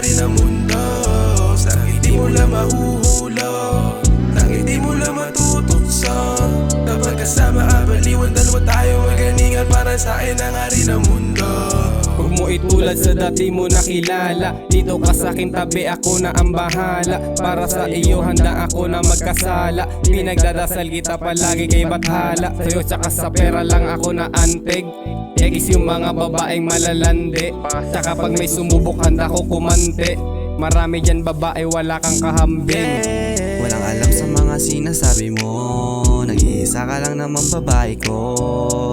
hari ng mundo. Sa ngiti mo lang mahuhulog, sa ngiti mo lang matutukso. Kapag kasama abaliwan, dalawa tayo maganingan. Para sa akin ang hari ng mundo. Huwag mo itulad sa dati mo nakilala. Dito ka sa'kin tabi, ako na ang bahala. Para sa iyo handa ako na magkasala. Pinagdadasal kita palagi kay Bathala. Sa'yo tsaka sa pera lang ako na antig. Yagis yung mga babaeng malalandi. Tsaka pag may sumubok handa ko kumante. Marami dyan babae wala kang kahambing. Walang alam sa mga sinasabi mo, nag-iisa ka lang naman babae ko.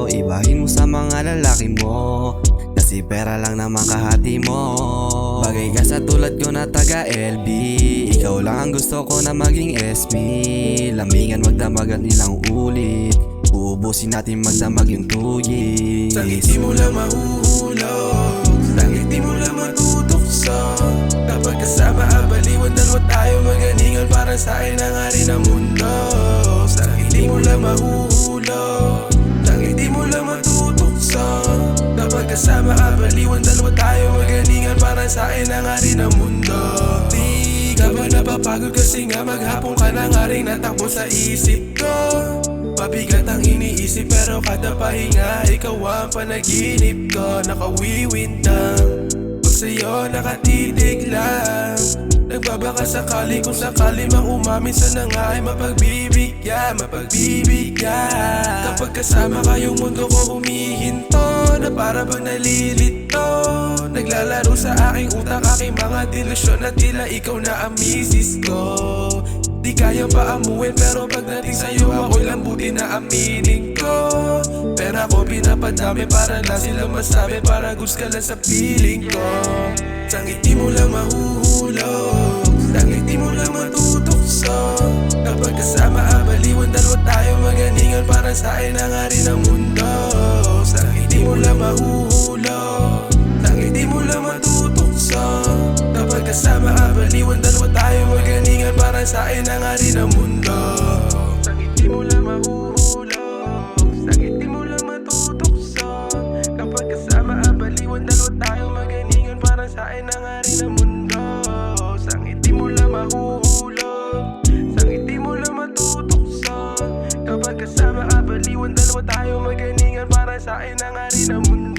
Ibahin mo sa mga lalaki mo, kasi pera lang naman kahati mo. Bagay ka sa tulad ko na taga LB, ikaw lang ang gusto ko na maging SB. Lambingan magdamag at nilang ulit, uubusin natin magdamag yung tuyis. Sa ngiti mo lang mahuhulog, sa ngiti mo lang matutukso. Kapag kasama abaliwan, dalawa tayo maganingan. Para sa akin ang hari ng mundo. Sa ngiti mo lang mahuhulog, sa ngiti mo lang matutukso. Kapag kasama abaliwan, dalawa tayo maganingan. Para sa akin ang hari ng mundo. Di ka ba napapagod kasi nga maghapon ka na nga rin natakbo sa isip ko? Mabigat ang iniisip pero kada pahinga ikaw ang panaginip ko. Nakawiwintang, pag sa'yo nakatitig lang. Nagbabaka sakali kung sakali mang umamin. Sana nga ay mapagbibigyan, mapagbibigyan. Kapag kasama ka yung mundo ko humihinto, na para bang nalilito. Naglalaro sa aking utak, aking mga delusyon. At tila ikaw na ang misis ko. Di kaya pa amuin pero pagdating sa'yo ako'y lambutin na aminin ko. Pera ko pinapadami para na sila masabi, para gusto ka lang sa piling ko. Sa ngiti mo lang mahuhulog, sa ngiti mo lang matutukso. Kapag kasama abaliwan, dalawa tayo maganingan. Para sa akin ang hari ng mundo. Sa ngiti mo lang mahuhulog, sa ngiti mo lang matutukso. Kapag kasama abaliwan, dalawa tayo maganingan. Para sa akin ang hari ng mundo. Sa ngiti mo lang mahuhulog, sa ngiti mo lang matutukso. Kapag kasama abaliwan, dalawa tayo maganingan. Para sa akin ang hari ng mundo. Sa ngiti mo lang mahuhulog, sa ngiti mo lang matutukso. Kapag kasama abaliwan, dalawa tayo maganingan. Para sa akin ang hari ng mundo.